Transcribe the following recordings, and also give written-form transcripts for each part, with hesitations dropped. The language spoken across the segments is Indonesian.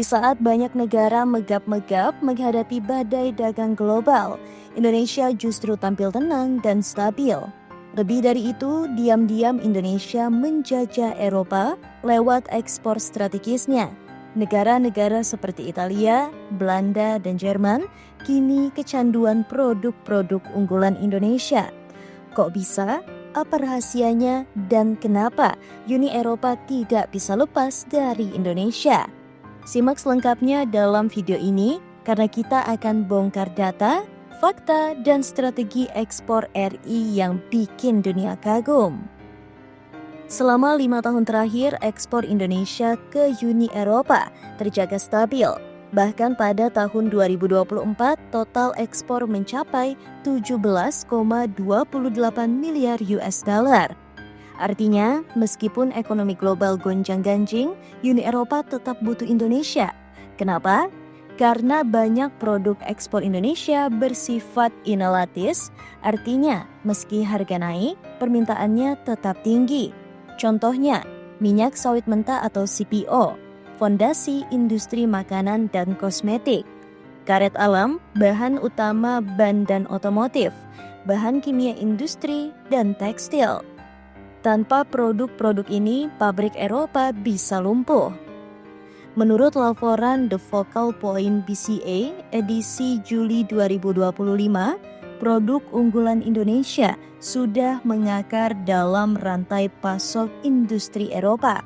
Di saat banyak negara megap-megap menghadapi badai dagang global, Indonesia justru tampil tenang dan stabil. Lebih dari itu, diam-diam Indonesia menjajah Eropa lewat ekspor strategisnya. Negara-negara seperti Italia, Belanda, dan Jerman kini kecanduan produk-produk unggulan Indonesia. Kok bisa? Apa rahasianya? Dan kenapa Uni Eropa tidak bisa lepas dari Indonesia? Simak selengkapnya dalam video ini karena kita akan bongkar data, fakta, dan strategi ekspor RI yang bikin dunia kagum. Selama 5 tahun terakhir, ekspor Indonesia ke Uni Eropa terjaga stabil. Bahkan pada tahun 2024, total ekspor mencapai 17,28 miliar US dollar. Artinya, meskipun ekonomi global gonjang-ganjing, Uni Eropa tetap butuh Indonesia. Kenapa? Karena banyak produk ekspor Indonesia bersifat inelatis, artinya meski harga naik, permintaannya tetap tinggi. Contohnya, minyak sawit mentah atau CPO, fondasi industri makanan dan kosmetik, karet alam, bahan utama ban dan otomotif, bahan kimia industri, dan tekstil. Tanpa produk-produk ini, pabrik Eropa bisa lumpuh. Menurut laporan The Focal Point BCA edisi Juli 2025, produk unggulan Indonesia sudah mengakar dalam rantai pasok industri Eropa.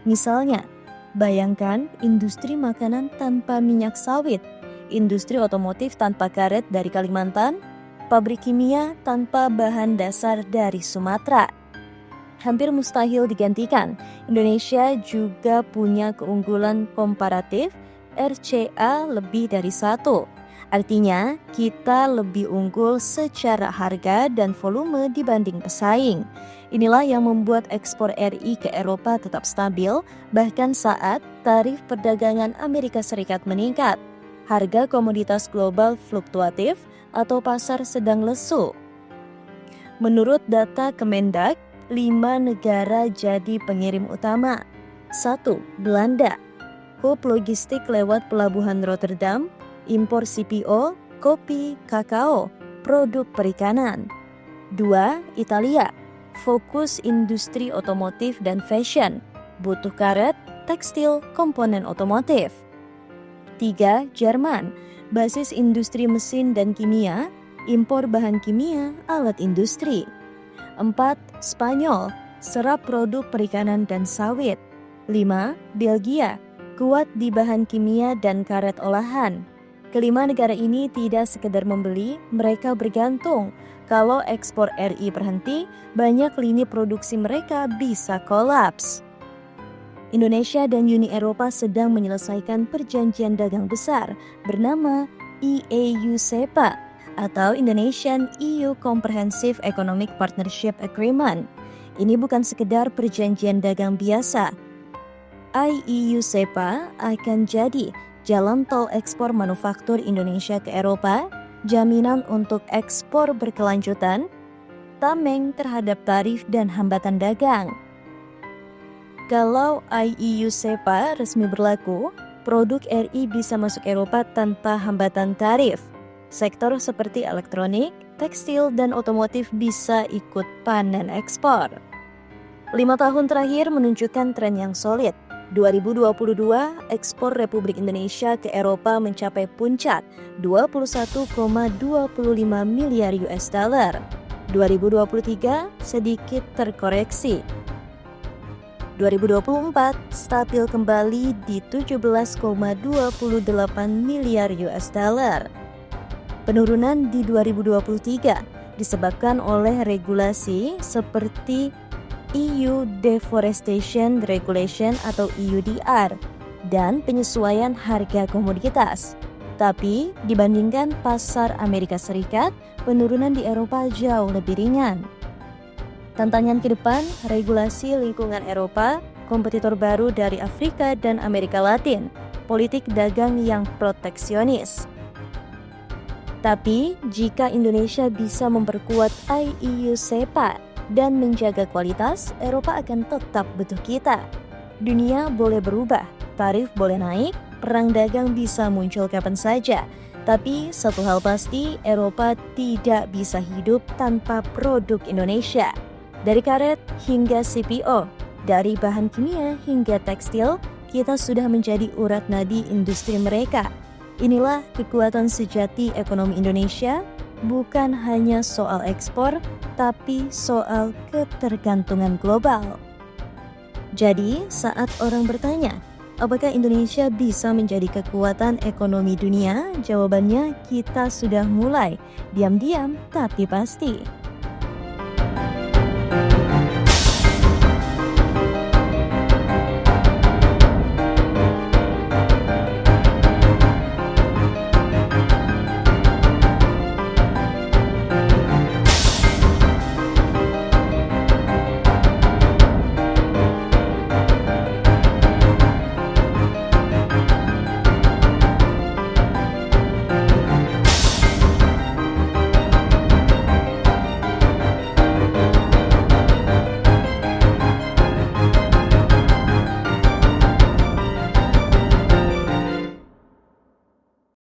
Misalnya, bayangkan industri makanan tanpa minyak sawit, industri otomotif tanpa karet dari Kalimantan, pabrik kimia tanpa bahan dasar dari Sumatera. Hampir mustahil digantikan. Indonesia juga punya keunggulan komparatif RCA lebih dari 1. Artinya, kita lebih unggul secara harga dan volume dibanding pesaing. Inilah yang membuat ekspor RI ke Eropa tetap stabil, bahkan saat tarif perdagangan Amerika Serikat meningkat. Harga komoditas global fluktuatif atau pasar sedang lesu. Menurut data Kemendak, 5 negara jadi pengirim utama. 1. Belanda. Hub logistik lewat pelabuhan Rotterdam, impor CPO, kopi, kakao, produk perikanan. 2. Italia. Fokus industri otomotif dan fashion, butuh karet, tekstil, komponen otomotif. 3. Jerman. Basis industri mesin dan kimia, impor bahan kimia, alat industri. 4. Spanyol. Serap produk perikanan dan sawit. 5. Belgia. Kuat di bahan kimia dan karet olahan. Kelima negara ini tidak sekedar membeli, mereka bergantung. Kalau ekspor RI berhenti, banyak lini produksi mereka bisa kolaps. Indonesia dan Uni Eropa sedang menyelesaikan perjanjian dagang besar bernama EAU-CEPA atau Indonesian EU Comprehensive Economic Partnership Agreement. Ini bukan sekedar perjanjian dagang biasa. EAU-CEPA akan jadi jalan tol ekspor manufaktur Indonesia ke Eropa, jaminan untuk ekspor berkelanjutan, tameng terhadap tarif dan hambatan dagang. Kalau EAU-CEPA resmi berlaku, produk RI bisa masuk Eropa tanpa hambatan tarif. Sektor seperti elektronik, tekstil, dan otomotif bisa ikut panen ekspor. 5 tahun terakhir menunjukkan tren yang solid. 2022, ekspor Republik Indonesia ke Eropa mencapai puncak 21,25 miliar US dollar. 2023 sedikit terkoreksi. 2024 stabil kembali di 17,28 miliar US dollar. Penurunan di 2023 disebabkan oleh regulasi seperti EU Deforestation Regulation atau EUDR dan penyesuaian harga komoditas. Tapi dibandingkan pasar Amerika Serikat, penurunan di Eropa jauh lebih ringan. Tantangan ke depan, regulasi lingkungan Eropa, kompetitor baru dari Afrika dan Amerika Latin, politik dagang yang proteksionis. Tapi jika Indonesia bisa memperkuat EAU-CEPA dan menjaga kualitas, Eropa akan tetap butuh kita. Dunia boleh berubah, tarif boleh naik, perang dagang bisa muncul kapan saja. Tapi satu hal pasti, Eropa tidak bisa hidup tanpa produk Indonesia. Dari karet hingga CPO, dari bahan kimia hingga tekstil, kita sudah menjadi urat nadi industri mereka. Inilah kekuatan sejati ekonomi Indonesia, bukan hanya soal ekspor, tapi soal ketergantungan global. Jadi, saat orang bertanya, apakah Indonesia bisa menjadi kekuatan ekonomi dunia? Jawabannya, kita sudah mulai. Diam-diam, tapi pasti.